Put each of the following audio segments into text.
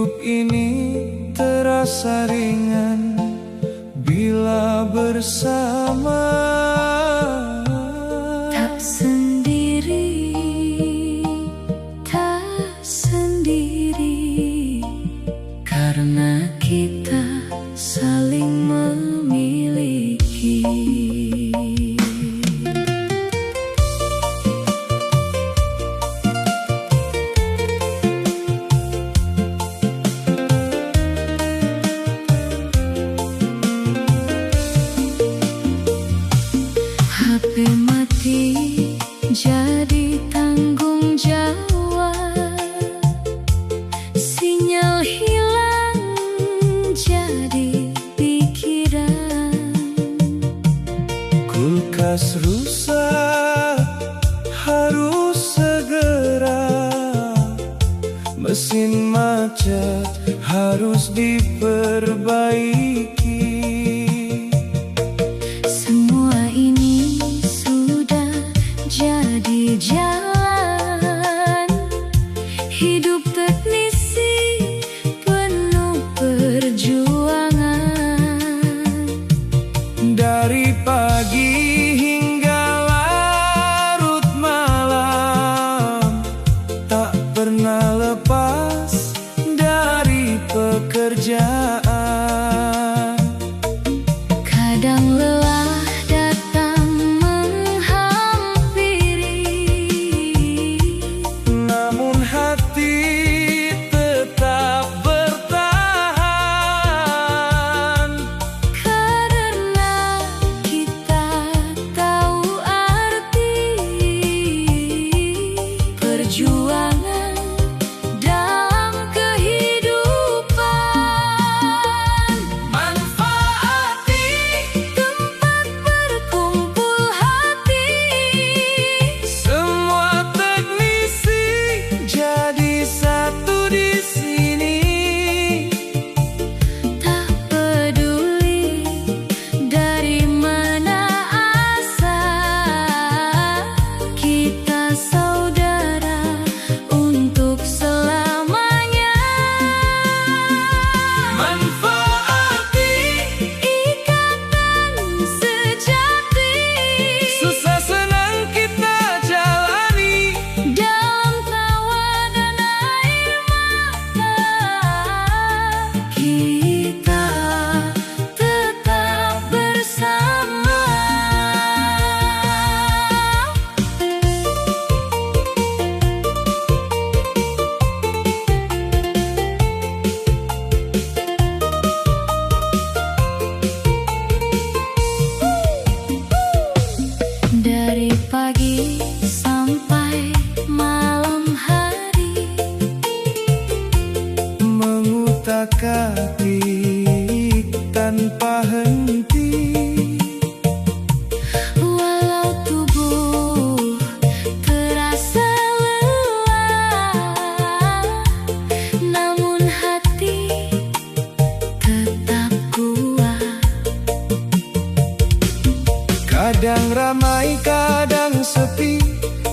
Hidup ini terasa ringan bila bersama. Tak sendiri, tak sendiri, karena kita saling memiliki. HP mati jadi tanggung jawab, sinyal hilang jadi pikiran. Kulkas rusak harus segera, mesin macet harus diperbaiki. Semua ini sudah jadi jalan hidup teknisi penuh perjuangan. Dari pagi hingga larut malam, tak pernah lepas dari pekerjaan. Kadang lelah datang menghampiri, Namun hati tetap bertahan. karena kita tahu arti perjuangan dalam kehidupan. Manfaati tempat berkumpul hati, Semua teknisi jadi satu di sini. tak peduli dari mana asal, kita saudara untuk selamanya. Manfaati Ikatan sejati susah senang kita jalani. dalam tawa dan air mata, kita tetap bersama. Dari pagi sampai malam hari, Mengutak-atik tanpa henti. walau tubuh terasa lelah, namun hati tetap kuat. Kadang ramai, kadang sepi,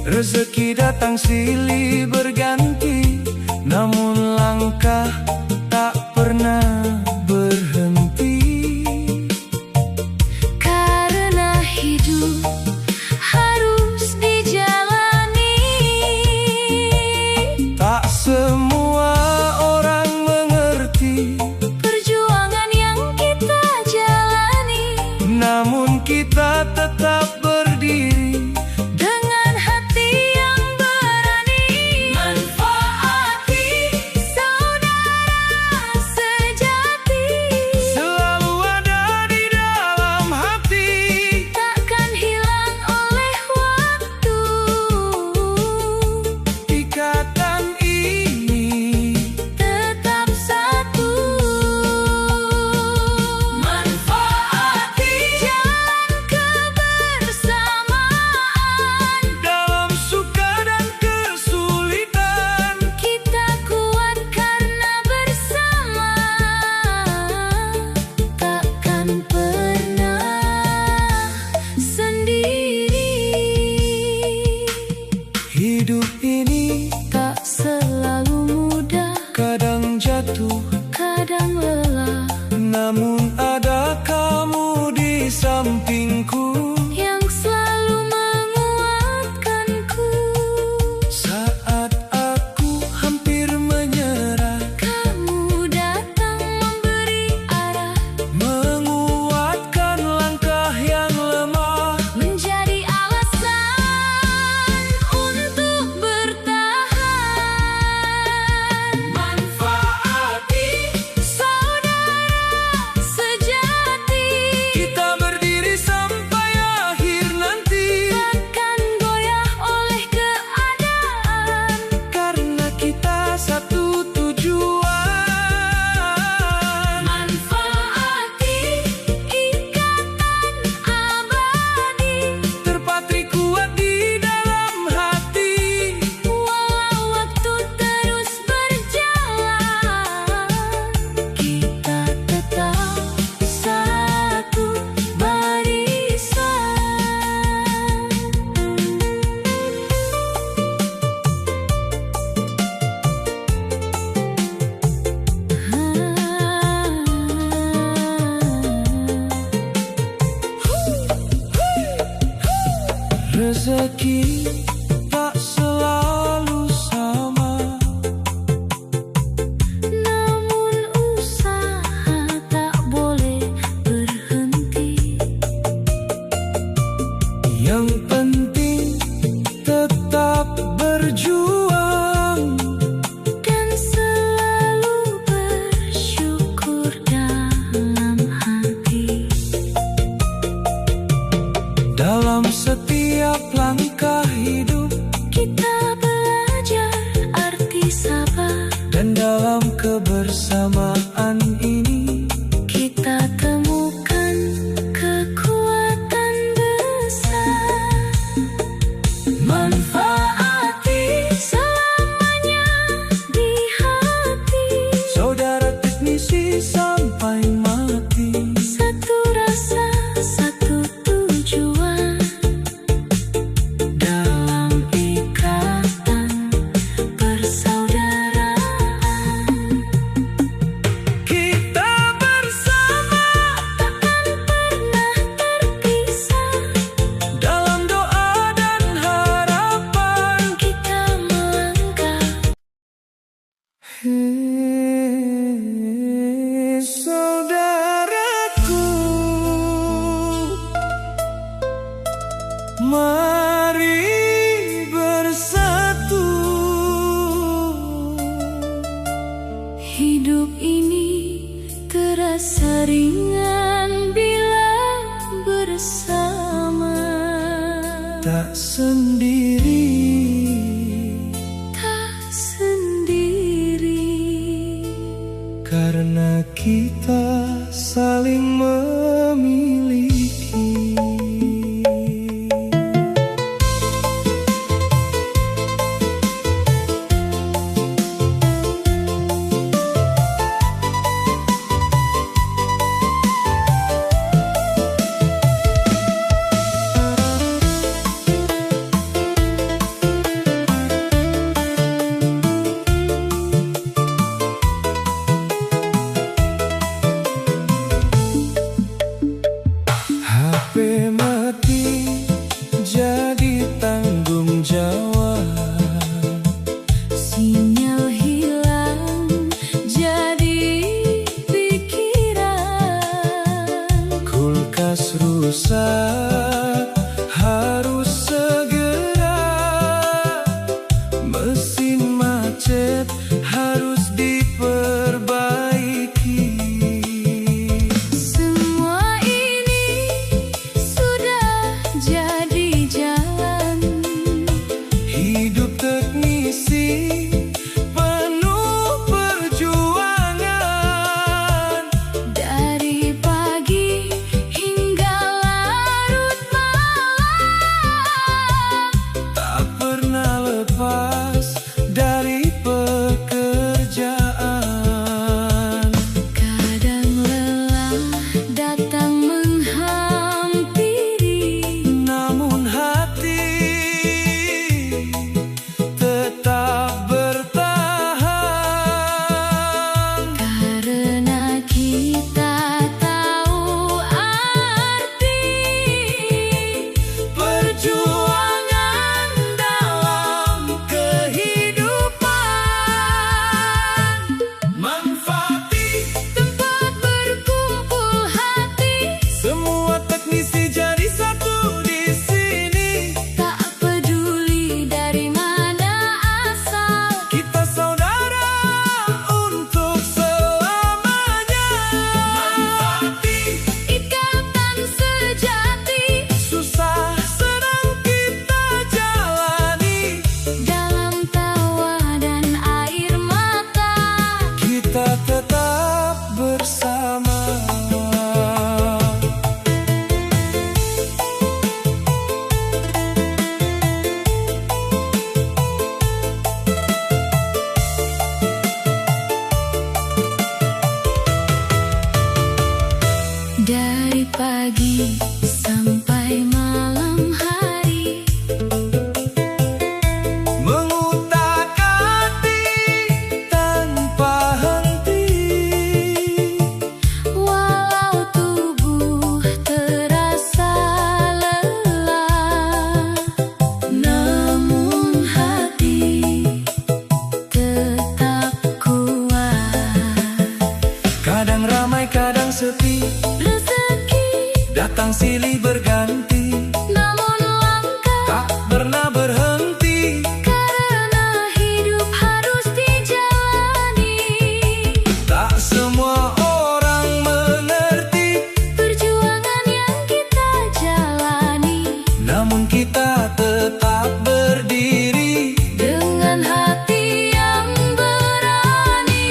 rezeki datang silih berganti. Namun langkah tak pernah berhenti. Karena hidup harus dijalani, Tak semua orang mengerti, perjuangan yang kita jalani namun kita tetap berdiri. dengan hati yang berani. rezeki tak selalu sama, namun usaha tak boleh berhenti. yang penting tetap berjuang Dan selalu bersyukur dalam hati. dalam setiap langkah hidup, Kita belajar arti sabar, dan dalam kebersamaan ini kita temukan kekuatan besar. Manfaati selamanya di hati. saudara teknisi sampai mati. Satu rasa, satu tujuan, dalam ikatan persaudaraan. Kita bersama Takkan pernah terpisah. dalam doa dan harapan. Kita melangkah. Saudaraku, mari bersatu. Hidup ini terasa ringan bila bersama. Tak sendiri, Tak sendiri. karena kita saling memiliki. HP mati jadi tanggung jawab, Sinyal hilang jadi pikiran. kulkas rusak harus segera, mesin macet harus diperbaiki. Semua ini sudah jadi jalan. Hidup teknisi sepi, rezeki datang silih berganti, namun langkah tak pernah berhenti. karena hidup harus dijalani. Tak semua orang mengerti Perjuangan yang kita jalani, namun kita tetap berdiri dengan hati yang berani.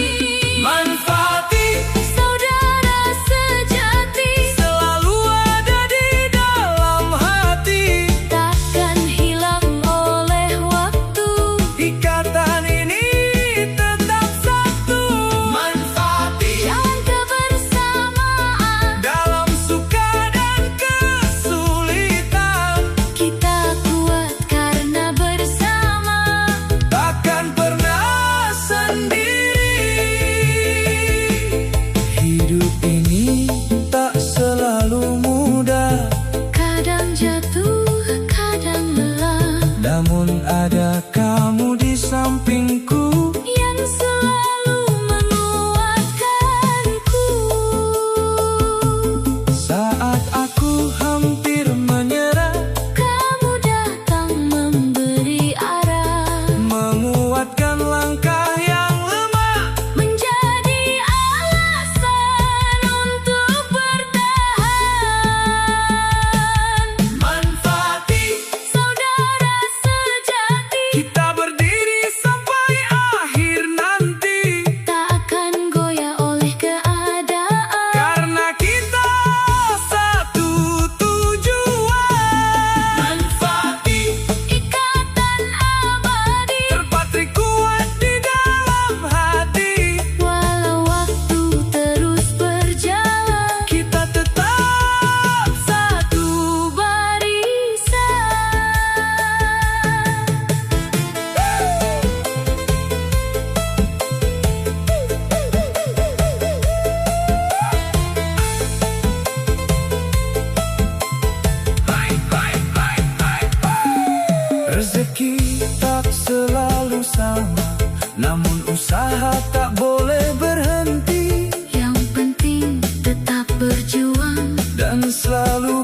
manfaati, Saudara sejati, selalu ada di dalam hati. takkan hilang oleh waktu. Ikatan ini tetap satu. Manfaati Jalan kebersamaan, dalam suka dan kesulitan, kita kuat karena bersama. takkan pernah sendiri. Hidup ini tak selalu mudah, Kadang jatuh, kadang lelah, namun ada kamu di sampingku. yang selalu menguatkanku. Saat aku hampir menyerah, Kamu datang memberi arah, menguatkan langkah yang lemah. menjadi alasan untuk bertahan. Manfaati, Saudara sejati, kita berdiri sampai akhir nanti, tak akan goyah oleh keadaan. karena kita satu tujuan. Manfaati, Ikatan abadi, terpatri kuat di dalam hati. walau waktu terus berjalan, Kita tetap satu barisan. Rezeki tak selalu sama, namun usaha tak boleh berhenti, Yang penting tetap berjuang, dan selalu